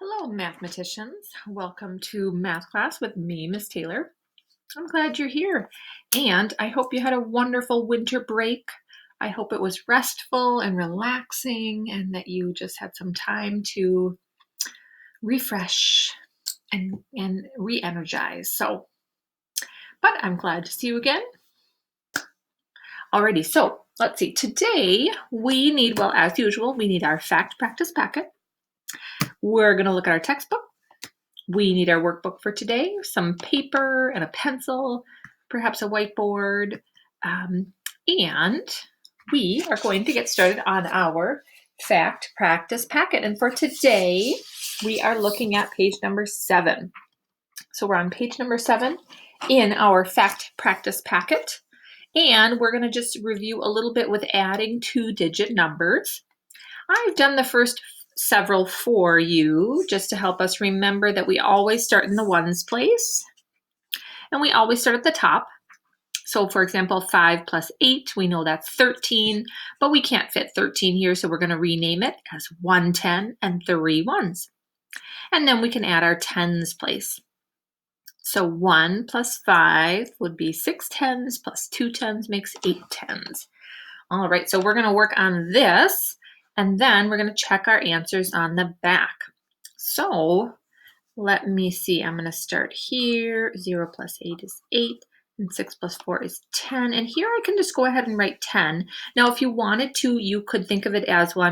Hello, mathematicians. Welcome to math class with me, Miss Taylor. I'm glad you're here, and I hope you had a wonderful winter break. I hope it was restful and relaxing, and that you just had some time to refresh and re-energize. But I'm glad to see you again. Alrighty, so let's see. Today we need, well, as usual, we need our fact practice packet. We're going to look at our textbook. We need our workbook for today, some paper and a pencil, perhaps a whiteboard, and we are going to get started on our fact practice packet. And for today, we are looking at page number 7. So we're on page number 7 in our fact practice packet. And we're going to just review a little bit with adding 2-digit numbers. I've done the first several for you just to help us remember that we always start in the ones place and we always start at the top. So for example, 5 plus 8, we know that's 13, but we can't fit 13 here, so we're going to rename it as 1 10 and 3 ones. And then we can add our tens place. So 1 plus 5 would be 6 tens plus 2 tens makes 8 tens. All right, so we're going to work on this. And then we're going to check our answers on the back. So let me see. I'm going to start here. 0 plus 8 is 8. And 6 plus 4 is 10. And here I can just go ahead and write 10. Now, if you wanted to, you could think of it as, well,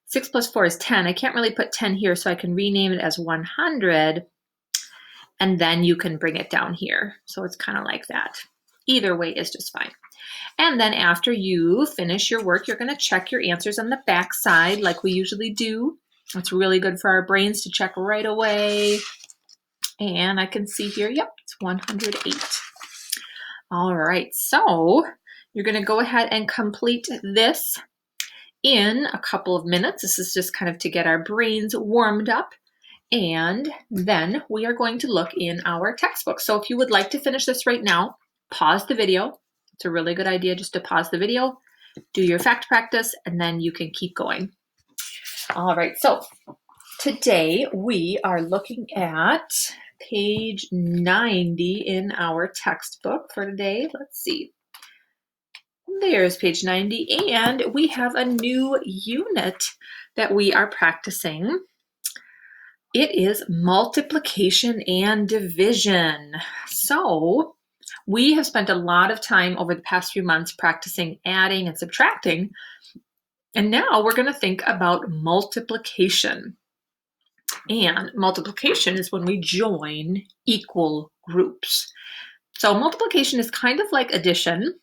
6 plus 4 is 10. I can't really put 10 here, so I can rename it as 100. And then you can bring it down here. So it's kind of like that. Either way is just fine. And then after you finish your work, you're going to check your answers on the back side like we usually do. It's really good for our brains to check right away. And I can see here, yep, it's 108. All right, so you're going to go ahead and complete this in a couple of minutes. This is just kind of to get our brains warmed up. And then we are going to look in our textbook. So if you would like to finish this right now, pause the video. It's a really good idea just to pause the video, do your fact practice, and then you can keep going. All right, so today we are looking at page 90 in our textbook for today. Let's see. There's page 90, and we have a new unit that we are practicing. It is multiplication and division. So we have spent a lot of time over the past few months practicing adding and subtracting. And now we're going to think about multiplication. And multiplication is when we join equal groups. So multiplication is kind of like addition,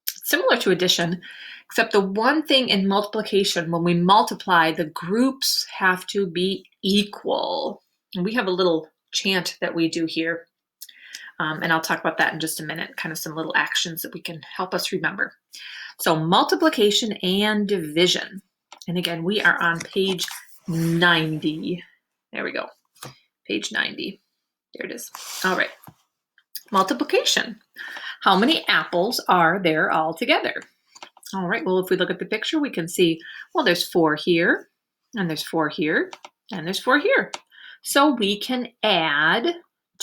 similar to addition, except the one thing in multiplication, when we multiply, the groups have to be equal. And we have a little chant that we do here. And I'll talk about that in just a minute, kind of some little actions that we can help us remember. So multiplication and division. And again, we are on page 90. There we go. Page 90. There it is. All right. Multiplication. How many apples are there all together? All right, well, if we look at the picture, we can see, well, there's 4 here, and there's 4 here, and there's 4 here. So we can add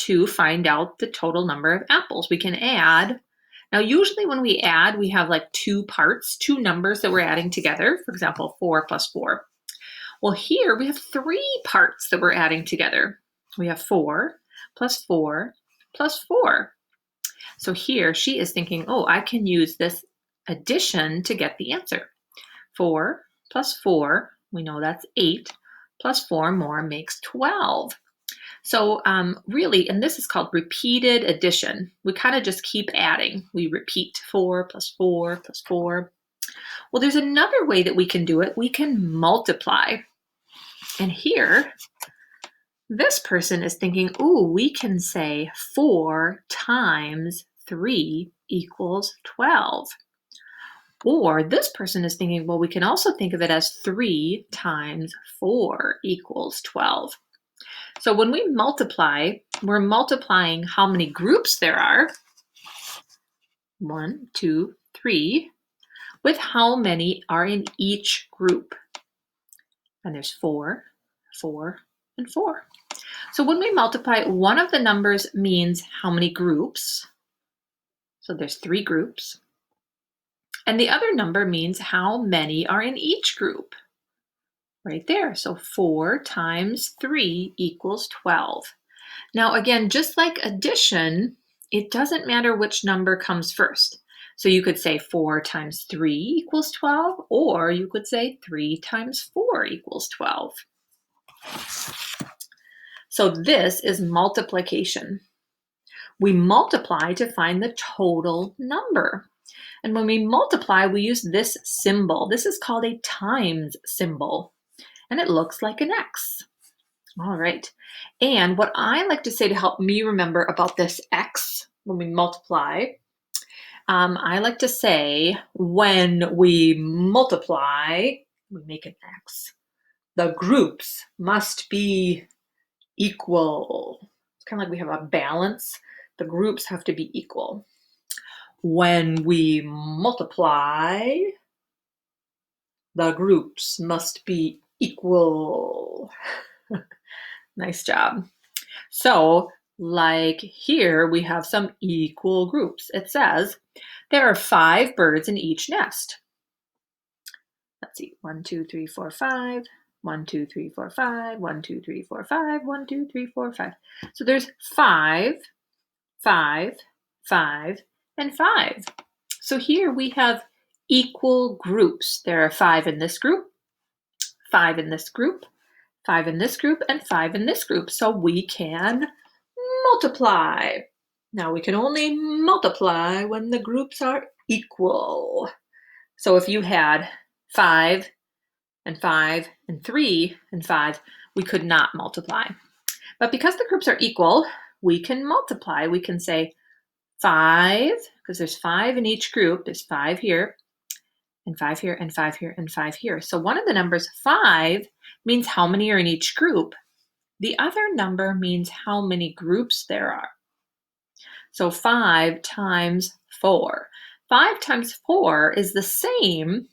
to find out the total number of apples. We can add. Now, usually when we add, we have like 2 parts, 2 numbers that we're adding together. For example, 4 plus 4. Well, here we have 3 parts that we're adding together. We have 4 plus 4 plus 4. So here she is thinking, oh, I can use this addition to get the answer. 4 plus 4, we know that's 8, plus 4 more makes 12. So really, and this is called repeated addition. We kind of just keep adding. We repeat 4 plus 4 plus 4. Well, there's another way that we can do it. We can multiply. And here, this person is thinking, ooh, we can say 4 times 3 equals 12. Or this person is thinking, well, we can also think of it as 3 times 4 equals 12. So when we multiply, we're multiplying how many groups there are, 1, 2, 3, with how many are in each group. And there's 4, 4, and 4. So when we multiply, one of the numbers means how many groups. So there's 3 groups. And the other number means how many are in each group. Right there. So 4 times 3 equals 12. Now again, just like addition, it doesn't matter which number comes first. So you could say 4 times 3 equals 12, or you could say 3 times 4 equals 12. So this is multiplication. We multiply to find the total number. And when we multiply, we use this symbol. This is called a times symbol, and it looks like an X. All right. And what I like to say to help me remember about this X when we multiply, I like to say when we multiply, we make an X. The groups must be equal. It's kind of like we have a balance. The groups have to be equal. When we multiply, the groups must be equal. Nice job. So, like here, we have some equal groups. It says there are 5 birds in each nest. Let's see, 1, 2, 3, 4, 5. 1, 2, 3, 4, 5. 1, 2, 3, 4, 5. 1, 2, 3, 4, 5. So there's 5, 5, 5, and 5. So here we have equal groups. There are 5 in this group, 5 in this group, 5 in this group, and 5 in this group. So we can multiply. Now we can only multiply when the groups are equal. So if you had 5 and 5 and 3 and 5, we could not multiply. But because the groups are equal, we can multiply. We can say 5, because there's 5 in each group. There's 5 here, and 5 here, and 5 here, and 5 here. So one of the numbers, 5, means how many are in each group. The other number means how many groups there are. So 5 times 4. 5 times 4 is the same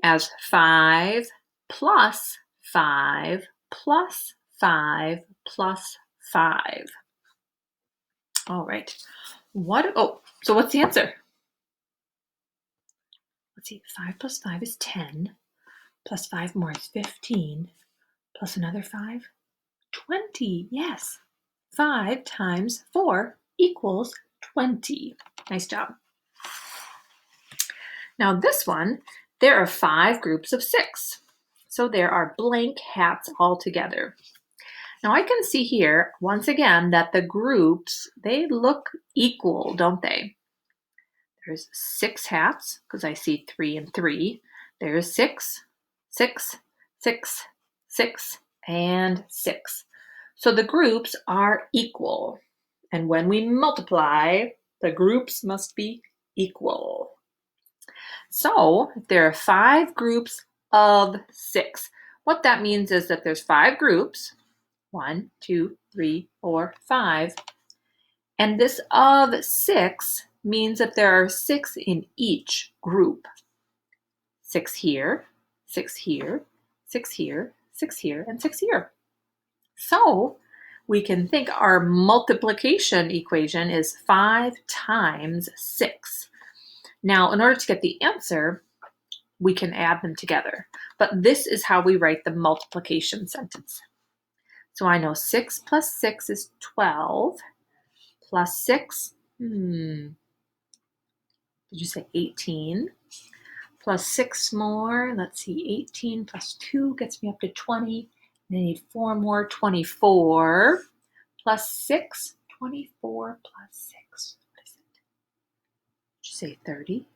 as 5 plus 5 plus 5 plus 5. All right. So what's the answer? Let's see, 5 plus 5 is 10, plus 5 more is 15, plus another 5, 20. Yes, 5 times 4 equals 20. Nice job. Now this one, there are 5 groups of 6. So there are blank hats all together. Now I can see here, once again, that the groups, they look equal, don't they? There's 6 hats, because I see 3 and 3. There's 6, 6, 6, 6, and 6. So the groups are equal. And when we multiply, the groups must be equal. So if there are 5 groups of 6, what that means is that there's 5 groups, 1, 2, 3, 4, 5. And this of 6 means that there are 6 in each group. 6 here, 6 here, 6 here, 6 here, and 6 here. So we can think our multiplication equation is 5 times 6. Now, in order to get the answer, we can add them together. But this is how we write the multiplication sentence. So I know 6 plus 6 is 12, plus 6, did you say 18? Plus 6 more, let's see, 18 plus 2 gets me up to 20. And I need 4 more, 24. Plus 6, 24 plus 6. What is it? Did you say 30?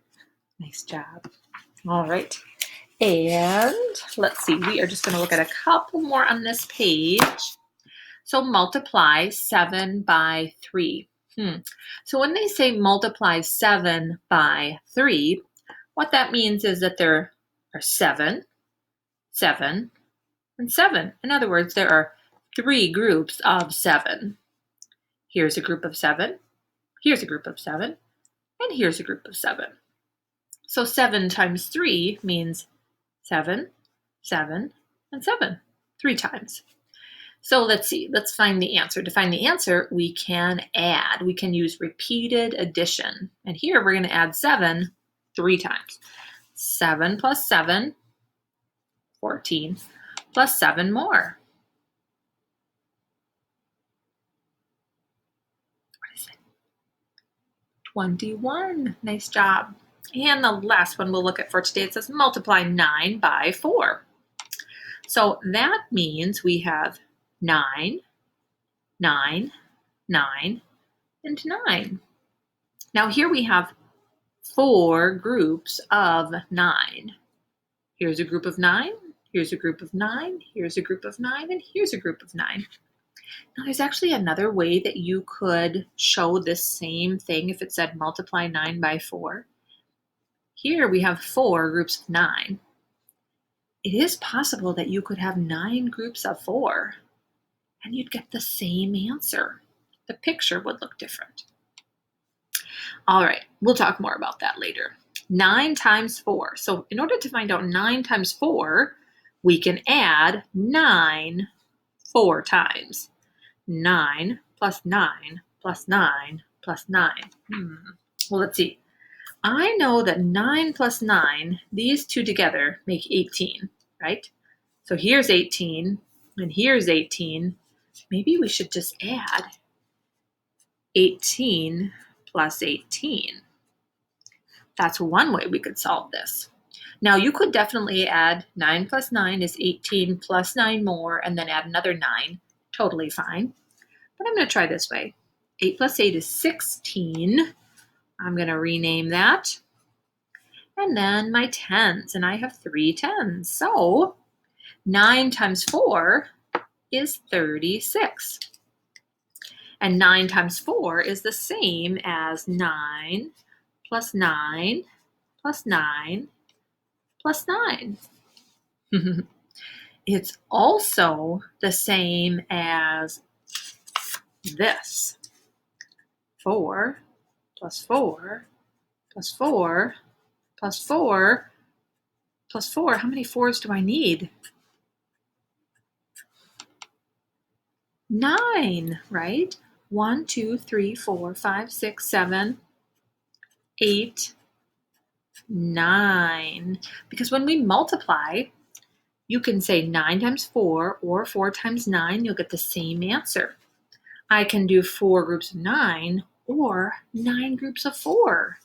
Nice job. All right. And let's see, we are just going to look at a couple more on this page. So multiply 7 by 3. So when they say multiply 7 by 3, what that means is that there are 7, 7, and 7. In other words, there are 3 groups of 7. Here's a group of 7, here's a group of 7, and here's a group of 7. So 7 times 3 means 7, 7, and 7, 3 times. So let's see, let's find the answer. To find the answer, we can add. We can use repeated addition. And here we're going to add 7 3 times. 7 plus 7, 14, plus 7 more. What is it? 21. Nice job. And the last one we'll look at for today, it says multiply 9 by 4. So that means we have 9, 9, 9, and 9. Now here we have 4 groups of 9. Here's a group of 9, here's a group of 9, here's a group of 9, and here's a group of 9. Now there's actually another way that you could show this same thing if it said multiply 9 by 4. Here we have 4 groups of 9. It is possible that you could have 9 groups of 4 and you'd get the same answer. The picture would look different. All right, we'll talk more about that later. 9 times 4. So in order to find out 9 times 4, we can add 9 4 times. 9 plus 9 plus 9 plus 9. Well, let's see. I know that 9 plus 9, these two together make 18, right? So here's 18, and here's 18. Maybe we should just add 18 plus 18. That's one way we could solve this. Now, you could definitely add 9 plus 9 is 18 plus 9 more, and then add another 9. Totally fine. But I'm going to try this way. 8 plus 8 is 16. I'm going to rename that. And then my tens, and I have 3 tens. So 9 times 4 is 36. And 9 times 4 is the same as 9 plus 9 plus 9 plus 9. It's also the same as this. 4 plus 4 plus 4 plus 4 plus 4. How many 4s do I need? 9, right? 1, 2, 3, 4, 5, 6, 7, 8, 9. Because when we multiply, you can say 9 times 4 or 4 times 9, you'll get the same answer. I can do 4 groups of 9 or 9 groups of 4,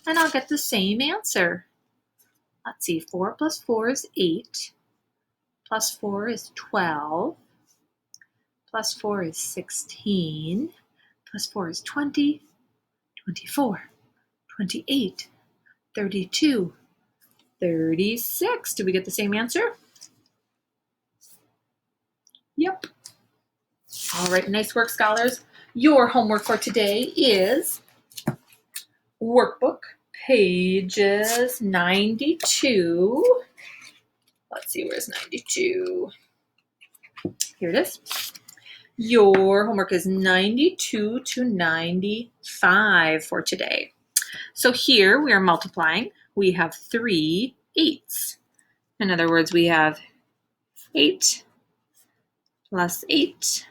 and I'll get the same answer. Let's see, 4 plus 4 is 8, plus 4 is 12, plus 4 is 16, plus 4 is 20, 24, 28, 32, 36. Did we get the same answer? Yep. All right, nice work, scholars. Your homework for today is workbook, pages 92. Let's see, where's 92? Here it is. Your homework is 92 to 95 for today. So here we are multiplying. We have 3 8s. In other words, we have 8 plus 8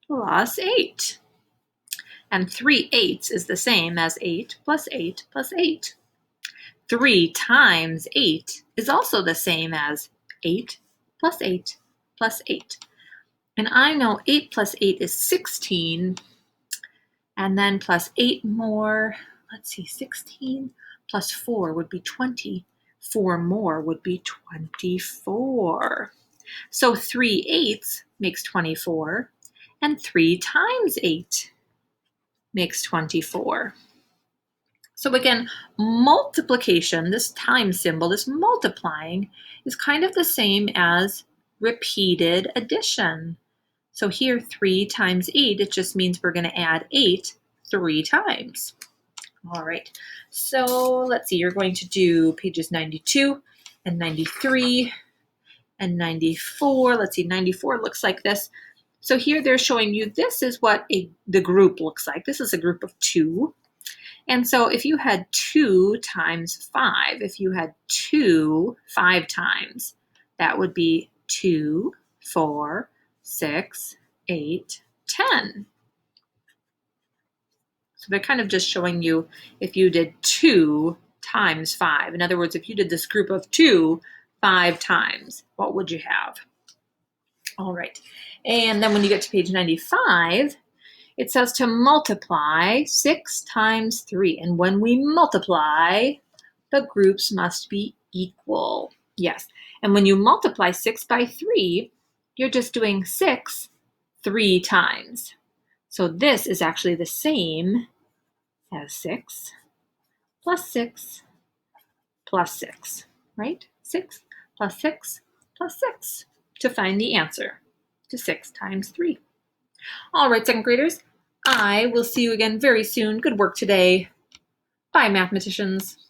plus 8. And 3 8s is the same as 8 plus 8 plus 8. 3 times 8 is also the same as 8 plus 8 plus 8. And I know 8 plus 8 is 16. And then plus 8 more, let's see, 16 plus 4 would be 20. 4 more would be 24. So 3 8s makes 24. And 3 times 8 makes 24. So again, multiplication, this time symbol, this multiplying, is kind of the same as repeated addition. So here, 3 times 8, it just means we're going to add 8 3 times. All right, so let's see, you're going to do pages 92 and 93 and 94. Let's see, 94 looks like this. So here they're showing you this is what the group looks like. This is a group of 2. And so if you had 2 times 5, if you had 2 5 times, that would be 2, 4, 6, 8, 10. So they're kind of just showing you if you did 2 times 5. In other words, if you did this group of 2 5 times, what would you have? All right. And then when you get to page 95, it says to multiply 6 times 3. And when we multiply, the groups must be equal. Yes. And when you multiply 6 by 3, you're just doing 6 3 times. So this is actually the same as 6 plus 6 plus 6, right? 6 plus 6 plus 6 to find the answer to 6 times 3. All right, second graders, I will see you again very soon. Good work today. Bye, mathematicians.